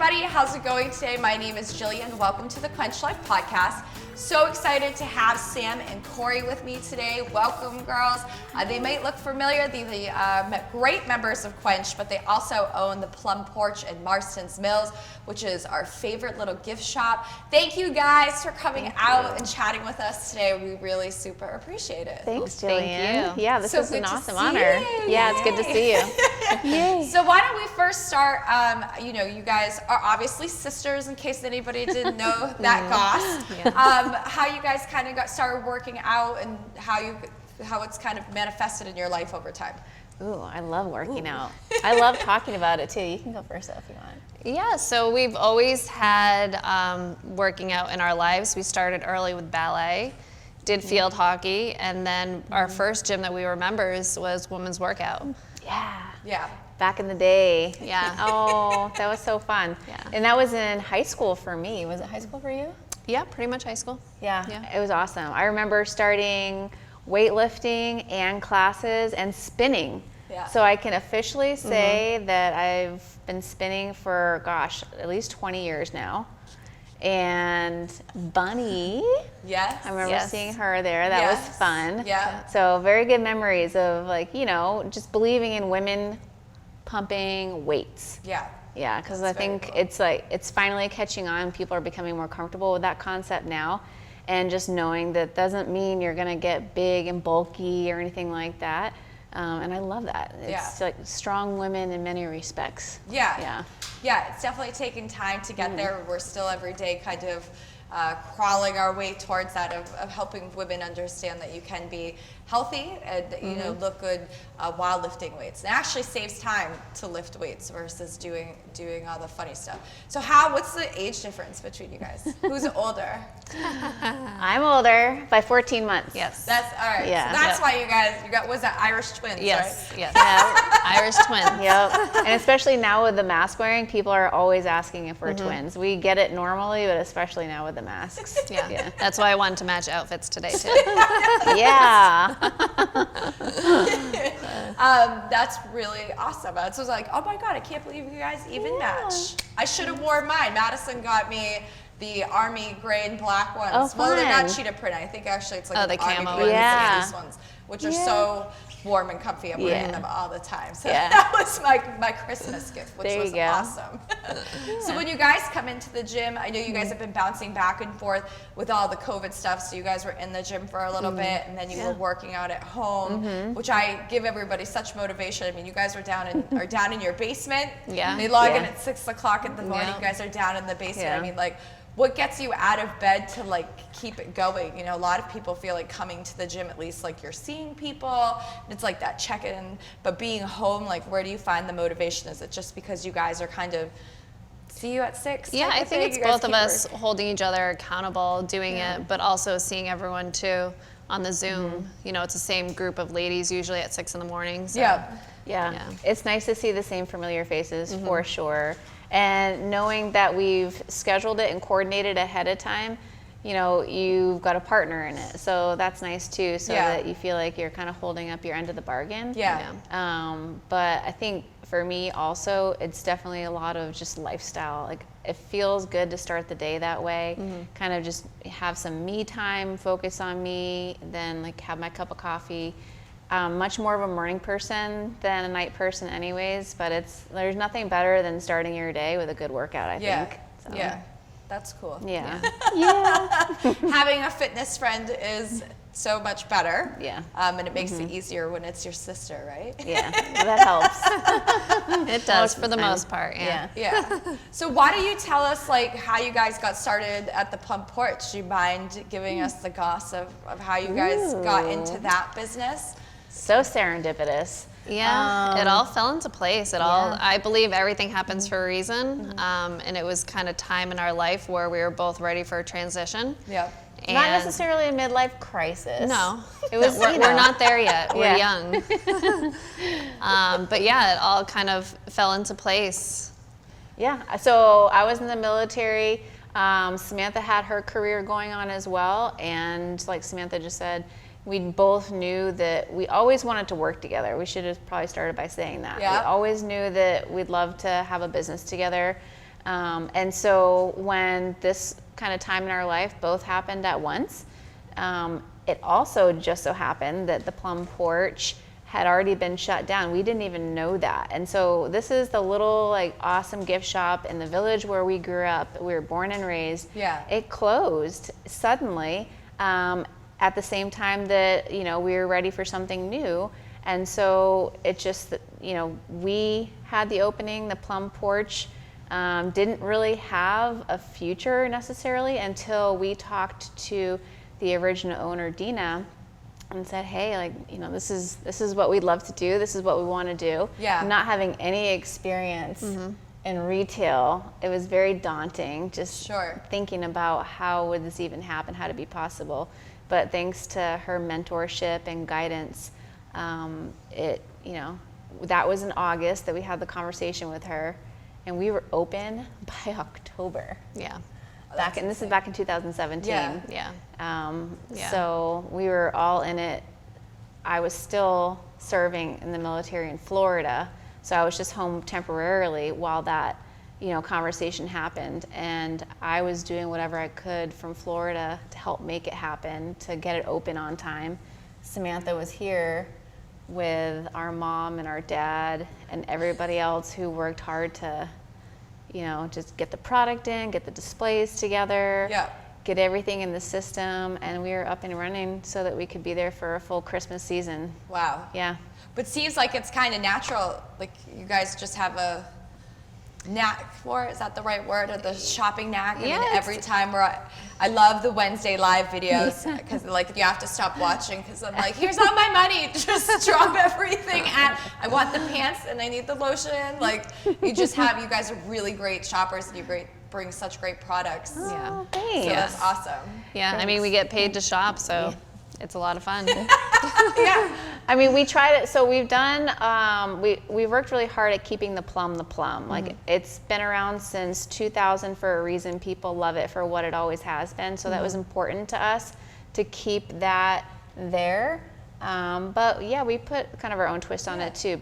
everybody, how's it going today? My name is Jillian. Welcome to the Quench Life Podcast. So excited to have Sam and Corrie with me today. Welcome, girls. They might look familiar. They're great members of Quench, but they also own the Plum Porch in Marstons Mills, which is our favorite little gift shop. Thank you guys for coming out and chatting with us today. We really super appreciate it. Thanks, Jillian. Thank you. Yeah, this is an awesome honor. You. Yeah, it's good to see you. Yay. So why don't we first start, you guys are obviously sisters, in case anybody didn't know that goss. Yeah. How you guys kind of got started working out and how it's kind of manifested in your life over time. Ooh, I love working out. I love talking about it too. You can go first if you want. Yeah, so we've always had working out in our lives. We started early with ballet, did field hockey, and then our first gym that we were members was Women's Workout. Yeah. Back in the day. Yeah. Oh, that was so fun. Yeah. And that was in high school for me. Was it high school for you? Yeah, pretty much high school. Yeah. Yeah. It was awesome. I remember starting weightlifting and classes and spinning. Yeah. So I can officially say that I've been spinning for, at least 20 years now. And Bunny, Yes. I remember seeing her there. That was fun. Yeah. So very good memories of just believing in women pumping weights. Yeah. Yeah, because I think cool. it's finally catching on. People are becoming more comfortable with that concept now. And just knowing that doesn't mean you're going to get big and bulky or anything like that. And I love that. It's like strong women in many respects. Yeah, it's definitely taking time to get there. We're still every day kind of crawling our way towards that of helping women understand that you can be healthy and look good while lifting weights. It actually saves time to lift weights versus doing all the funny stuff. So what's the age difference between you guys? Who's older? I'm older by 14 months. Yes. That's all right. Yeah. So that's why you got was that Irish twins, Yes. right? Yes. Yeah. Irish twins. Yep. And especially now with the mask wearing, people are always asking if we're twins. We get it normally, but especially now with the masks. Yeah. That's why I wanted to match outfits today too. Yeah. That's really awesome. So I was like, oh my God, I can't believe you guys even match. I should have worn mine. Madison got me the army gray and black ones. Oh, well, they're not fun. cheetah print. I think actually it's like the army camo green ones. Yeah. these ones, which are so warm and comfy. I'm wearing them all the time. So Yeah. that was my Christmas gift, which There you was go. awesome. So when you guys come into the gym, I know you guys have been bouncing back and forth with all the COVID stuff. So you guys were in the gym for a little bit, and then you were working out at home, which I give everybody such motivation. I mean, you guys are down in your basement. Yeah. They log in at 6 o'clock in the morning. Yeah. You guys are down in the basement. Yeah. I mean, like, what gets you out of bed to keep it going? A lot of people feel like coming to the gym, at least you're seeing people. It's like that check-in, but being home, where do you find the motivation? Is it just because you guys are kind of see you at 6? Yeah, I think it's both of us holding each other accountable, doing it, but also seeing everyone too on the Zoom. It's the same group of ladies usually at 6 in the morning. So. Yeah. It's nice to see the same familiar faces for sure. And knowing that we've scheduled it and coordinated ahead of time, you've got a partner in it. So that's nice too, so that you feel like you're kind of holding up your end of the bargain. But I think for me also, it's definitely a lot of just lifestyle. It feels good to start the day that way, kind of just have some me time, focus on me, then have my cup of coffee. Much more of a morning person than a night person anyways, but there's nothing better than starting your day with a good workout, I think. So. Yeah, that's cool. Yeah. Having a fitness friend is so much better. Yeah. And it makes it easier when it's your sister, right? Yeah, that helps. It does for the most part, yeah. Yeah. So why don't you tell us how you guys got started at the Plum Porch? Do you mind giving us the goss of how you guys got into that business? So serendipitous. Yeah, it all fell into place. I believe everything happens for a reason. And it was kind of time in our life where we were both ready for a transition. Yeah. And Not necessarily a midlife crisis. No, It was, we're not there yet. We're young. But yeah, it all kind of fell into place. Yeah, so I was in the military. Samantha had her career going on as well. And like Samantha just said, we both knew that we always wanted to work together. We should have probably started by saying that. Yeah. We always knew that we'd love to have a business together. And so when this kind of time in our life both happened at once, it also just so happened that the Plum Porch had already been shut down. We didn't even know that. And so this is the little like awesome gift shop in the village where we grew up. We were born and raised. Yeah. It closed suddenly at the same time that, we were ready for something new. And so it just, we had the opening, the Plum Porch didn't really have a future necessarily until we talked to the original owner, Dina, and said, hey, this is what we'd love to do. This is what we want to do. Yeah. Not having any experience in retail, it was very daunting just thinking about how would this even happen, how to be possible. But thanks to her mentorship and guidance, that was in August that we had the conversation with her, and we were open by October. Yeah. This is back in 2017. Yeah. So we were all in it. I was still serving in the military in Florida, so I was just home temporarily while that, conversation happened. And I was doing whatever I could from Florida to help make it happen, to get it open on time. Samantha was here with our mom and our dad and everybody else who worked hard to just get the product in, get the displays together, get everything in the system, and we were up and running so that we could be there for a full Christmas season. Wow. Yeah. But seems like it's kind of natural, like you guys just have a knack for it, is that the right word, or the shopping knack? I mean, every time I love the Wednesday live videos, because you have to stop watching, because I'm like, here's all my money, just drop everything at, I want the pants and I need the lotion. You guys are really great shoppers, and you bring such great products. Oh, thanks. So that's awesome. Yeah, Thanks. I mean, we get paid to shop, so it's a lot of fun. Yeah. I mean, we tried it. So we've done, we worked really hard at keeping the plum. It's been around since 2000 for a reason. People love it for what it always has been. So that was important to us to keep that there. But yeah, we put kind of our own twist on it too,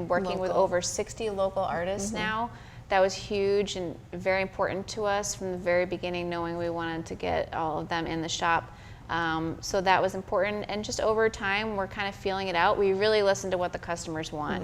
working with over 60 local artists now. That was huge and very important to us from the very beginning, knowing we wanted to get all of them in the shop. So that was important, and just over time we're kind of feeling it out. We really listen to what the customers want,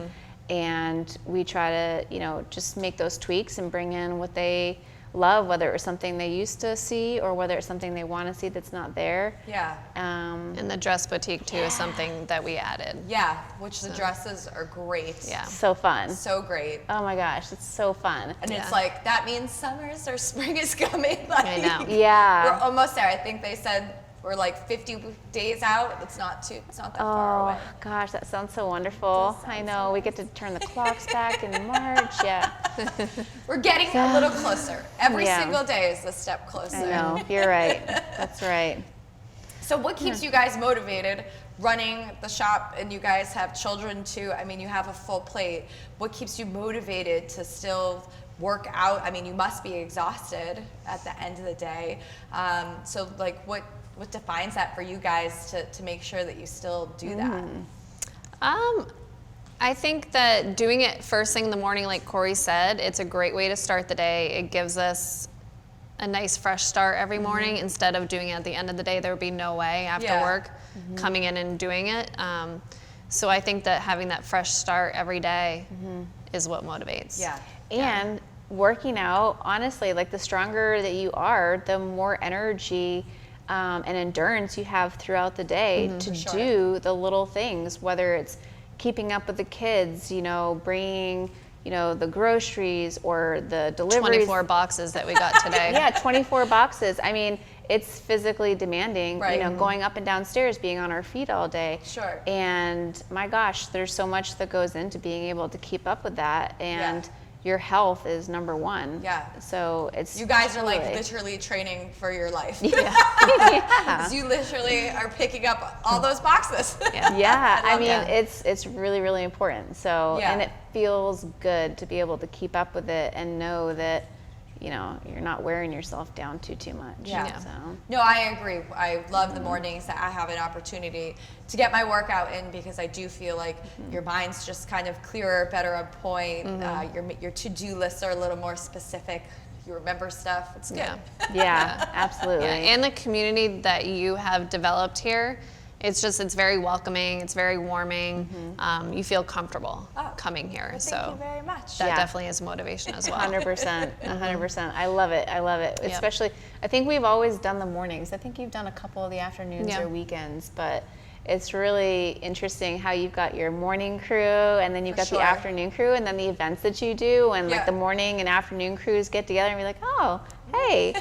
and we try to just make those tweaks and bring in what they love, whether it was something they used to see or whether it's something they want to see that's not there. Yeah. And the dress boutique too is something that we added. Yeah, which the dresses are great. Yeah. So fun. So great. Oh my gosh, it's so fun. And it's like, that means summers or spring is coming. I know. Yeah. We're almost there. I think they said we're 50 days out. It's not that far away. Oh gosh, that sounds so wonderful. I know, we get to turn the clocks back in March, We're getting a little closer. Every single day is a step closer. I know, you're right. That's right. So what keeps you guys motivated running the shop, and you guys have children too? I mean, you have a full plate. What keeps you motivated to still work out? I mean, you must be exhausted at the end of the day. So what defines that for you guys to make sure that you still do that? I think that doing it first thing in the morning, like Corrie said, it's a great way to start the day. It gives us a nice fresh start every morning. Instead of doing it at the end of the day, there would be no way after work coming in and doing it. So I think that having that fresh start every day is what motivates. Yeah. And working out, honestly, the stronger that you are, the more energy and endurance you have throughout the day to do the little things, whether it's keeping up with the kids, bringing, the groceries or the deliveries. 24 boxes that we got today. Yeah, 24 boxes. I mean, it's physically demanding, Right. Going up and downstairs, being on our feet all day. Sure. And my gosh, there's so much that goes into being able to keep up with that. And your health is number one. Yeah. So it's You guys are truly- literally training for your life. Yeah. 'Cause you literally are picking up all those boxes. Yeah, I love mean, that. it's really, really important. So, Yeah. and it feels good to be able to keep up with it and know that, you're not wearing yourself down too much. Yeah. So. No, I agree. I love the mornings that I have an opportunity to get my workout in, because I do feel like your mind's just kind of clearer, better on point. Your to-do lists are a little more specific. You remember stuff. It's good. Yeah, absolutely. Yeah, and the community that you have developed here, it's very welcoming, it's very warming. You feel comfortable coming here. Well, so thank you very much. that definitely is motivation as well. 100%, 100%. I love it. Especially, I think we've always done the mornings. I think you've done a couple of the afternoons or weekends, but it's really interesting how you've got your morning crew, and then you've got the afternoon crew, and then the events that you do, and like the morning and afternoon crews get together and be like, oh, hey,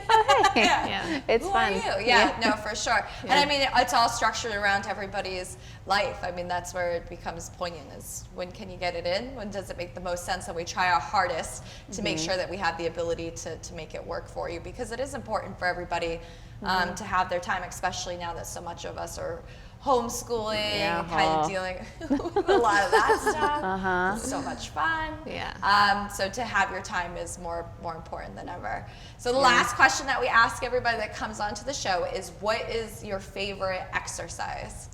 it's Who fun. Are you? Yeah, no, for sure. And I mean, it's all structured around everybody's life. I mean, that's where it becomes poignant, is when can you get it in? When does it make the most sense? And we try our hardest to make sure that we have the ability to make it work for you, because it is important for everybody to have their time, especially now that so much of us are homeschooling, kind of dealing with a lot of that stuff. It's so much fun. So to have your time is more important than ever. So the last question that we ask everybody that comes onto the show is, what is your favorite exercise?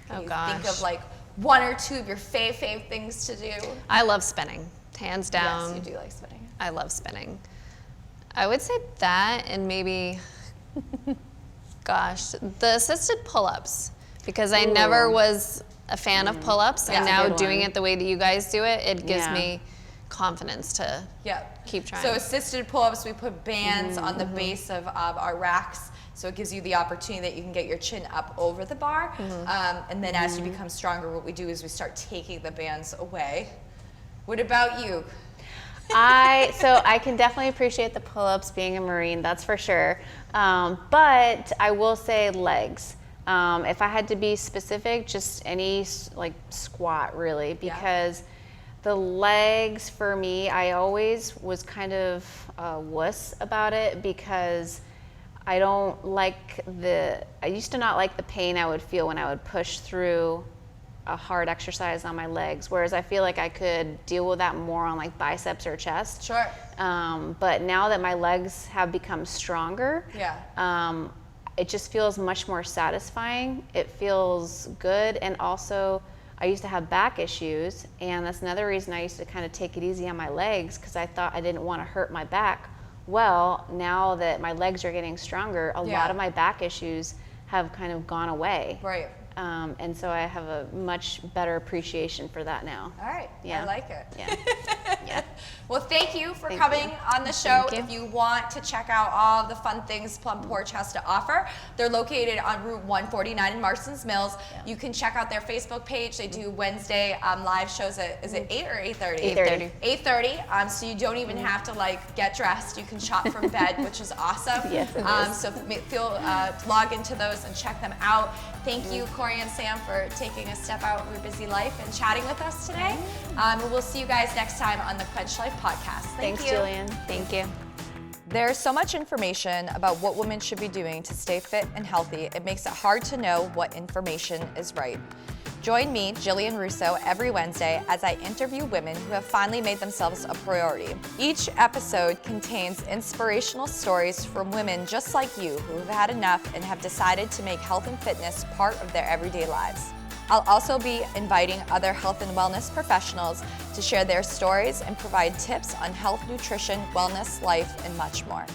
Can you think of like one or two of your fave things to do? I love spinning, hands down. Yes, you do like spinning. I love spinning. I would say that, and maybe, the assisted pull-ups. Because I never was a fan of pull-ups, and now doing it the way that you guys do it, it gives me confidence to keep trying. So assisted pull-ups, we put bands on the base of our racks, so it gives you the opportunity that you can get your chin up over the bar, and then as you become stronger, what we do is we start taking the bands away. What about you? So I can definitely appreciate the pull-ups, being a Marine, that's for sure, but I will say legs. If I had to be specific, just any like squat really, because the legs for me, I always was kind of wuss about it, because I used to not like the pain I would feel when I would push through a hard exercise on my legs, whereas I feel like I could deal with that more on like biceps or chest. Sure. But now that my legs have become stronger, it just feels much more satisfying. It feels good. And also, I used to have back issues, and that's another reason I used to kind of take it easy on my legs, because I thought I didn't want to hurt my back. Well, now that my legs are getting stronger, a lot of my back issues have kind of gone away. Right. And so I have a much better appreciation for that now. All right. I like it. Yeah. Well, thank you for coming on the show. If you want to check out all the fun things Plum Porch has to offer, they're located on Route 149 in Marstons Mills. You can check out their Facebook page. They do Wednesday live shows at, is it 8 or 8:30? 8:30. 8:30. So you don't even have to like get dressed. You can shop from bed, which is awesome. Yes, it is. So log into those and check them out. Thank you, Corrie and Sam, for taking a step out of your busy life and chatting with us today. And we'll see you guys next time on the Quench Life podcast. Thanks, Jillian. Thank you. There's so much information about what women should be doing to stay fit and healthy, it makes it hard to know what information is right. Join me, Jillian Russo, every Wednesday as I interview women who have finally made themselves a priority. Each episode contains inspirational stories from women just like you who have had enough and have decided to make health and fitness part of their everyday lives. I'll also be inviting other health and wellness professionals to share their stories and provide tips on health, nutrition, wellness, life, and much more.